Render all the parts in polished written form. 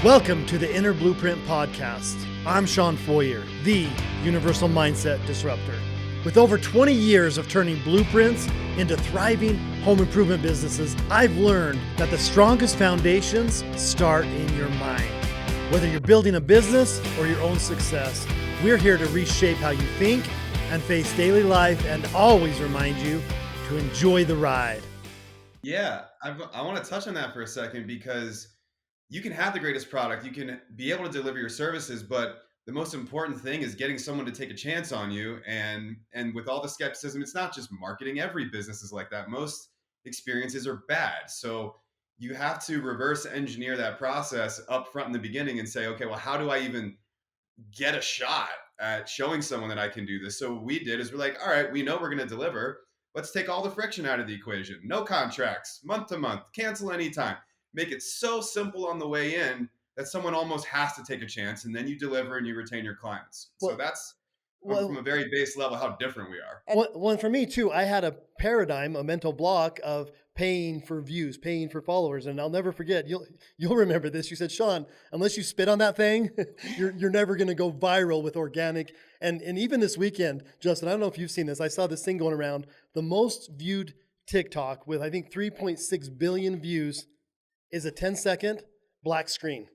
Welcome to the Inner Blueprint Podcast. I'm Sean Foyer, the Universal Mindset Disruptor. With over 20 years of turning blueprints into thriving home improvement businesses, I've learned that the strongest foundations start in your mind. Whether you're building a business or your own success, we're here to reshape how you think and face daily life and always remind you to enjoy the ride. Yeah, I want to touch on that for a second because you can have the greatest product, you can be able to deliver your services, but the most important thing is getting someone to take a chance on you. And with all the skepticism, it's not just marketing. Every business is like that. Most experiences are bad. So you have to reverse engineer that process up front in the beginning and say, okay, well, how do I even get a shot at showing someone that I can do this? So what we did is we're like, all right, we know we're going to deliver. Let's take all the friction out of the equation. No contracts, month to month, cancel anytime. Make it so simple on the way in that someone almost has to take a chance, and then you deliver and you retain your clients. So that's from a very base level how different we are. Well, for me too, I had a paradigm, a mental block of paying for views, paying for followers, and I'll never forget. You'll remember this. You said, Sean, unless you spit on that thing, you're never going to go viral with organic. And even this weekend, Justin, I don't know if you've seen this. I saw this thing going around. The most viewed TikTok with I think 3.6 billion views is a 10-second black screen.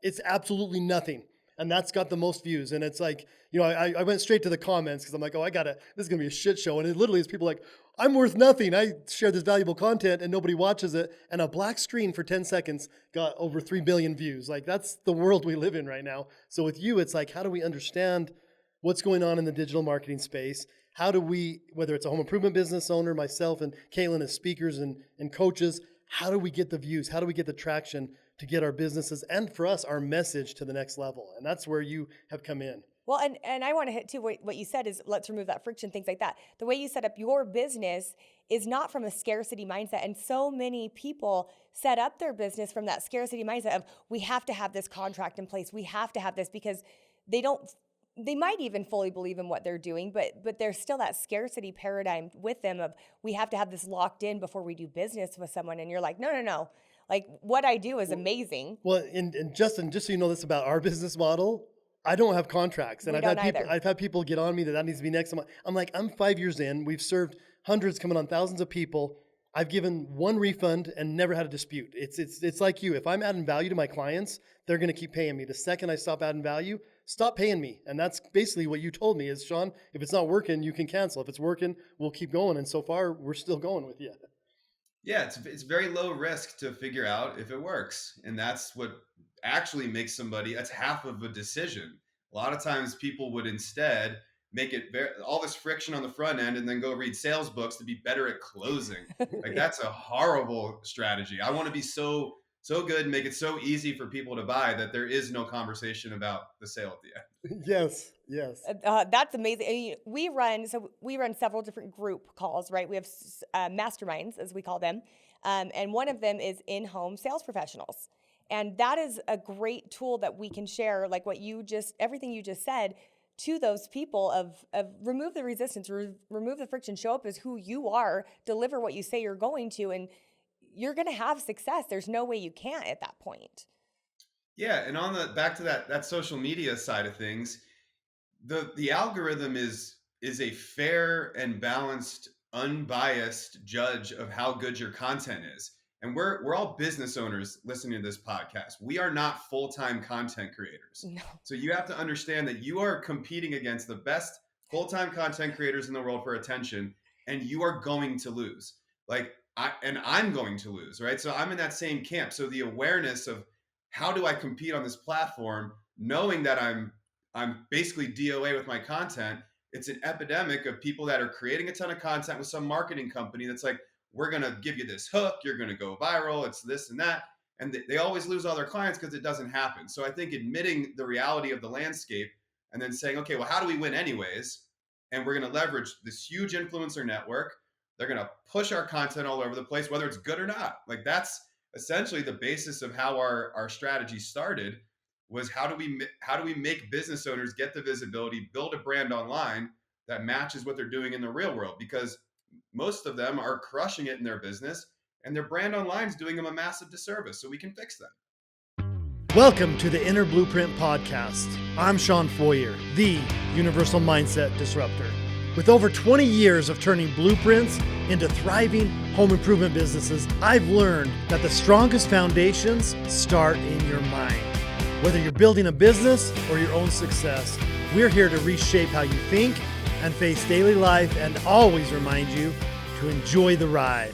It's absolutely nothing. And that's got the most views. And it's like, I went straight to the comments because I'm like, this is going to be a shit show. And it literally is people like, I'm worth nothing. I share this valuable content and nobody watches it. And a black screen for 10 seconds got over 3 billion views. Like, that's the world we live in right now. So with you, it's like, how do we understand what's going on in the digital marketing space? How do we, whether it's a home improvement business owner, myself and Caitlin as speakers and coaches, how do we get the views? How do we get the traction to get our businesses and for us, our message to the next level? And that's where you have come in. Well, and I want to hit too what you said is let's remove that friction, things like that. The way you set up your business is not from a scarcity mindset. And so many people set up their business from that scarcity mindset of we have to have this contract in place. We have to have this because they might even fully believe in what they're doing, but there's still that scarcity paradigm with them of we have to have this locked in before we do business with someone. And you're like, no. Like what I do is amazing. Well, and Justin, just so you know this about our business model, I don't have contracts. And I've had people get on me that needs to be next. I'm like, I'm 5 years in. We've served hundreds, coming on thousands of people. I've given one refund and never had a dispute. It's like you. If I'm adding value to my clients, they're going to keep paying me. The second I stop adding value, stop paying me. And that's basically what you told me is, Sean, if it's not working, you can cancel. If it's working, we'll keep going. And so far, we're still going with you. Yeah, it's very low risk to figure out if it works. And that's what actually makes that's half of a decision. A lot of times people would instead make it all this friction on the front end and then go read sales books to be better at closing. Like that's a horrible strategy. I want to be so good and make it so easy for people to buy that there is no conversation about the sale at the end. Yes. That's amazing. I mean, we run several different group calls, right? We have masterminds, as we call them. And one of them is in-home sales professionals. And that is a great tool that we can share, like everything you just said, to those people of remove the resistance, remove the friction, show up as who you are, deliver what you say you're going to, and you're going to have success. There's no way you can't at that point. Yeah, and back to that social media side of things, the algorithm is a fair and balanced, unbiased judge of how good your content is. And we're all business owners listening to this podcast. We are not full-time content creators. No. So you have to understand that you are competing against the best full-time content creators in the world for attention, and you are going to lose. I'm going to lose, right? So I'm in that same camp. So the awareness of how do I compete on this platform, knowing that I'm basically DOA with my content, it's an epidemic of people that are creating a ton of content with some marketing company that's like, we're going to give you this hook, you're going to go viral, it's this and that. And they always lose all their clients because it doesn't happen. So I think admitting the reality of the landscape and then saying, okay, well, how do we win anyways? And we're going to leverage this huge influencer network. They're going to push our content all over the place, whether it's good or not. Like that's essentially the basis of how our strategy started, was how do we make business owners get the visibility, build a brand online that matches what they're doing in the real world? Because most of them are crushing it in their business and their brand online is doing them a massive disservice. So we can fix them. Welcome to the Inner Blueprint Podcast. I'm Sean Foyer, the Universal Mindset Disruptor. With over 20 years of turning blueprints into thriving home improvement businesses, I've learned that the strongest foundations start in your mind. Whether you're building a business or your own success, we're here to reshape how you think and face daily life and always remind you to enjoy the ride.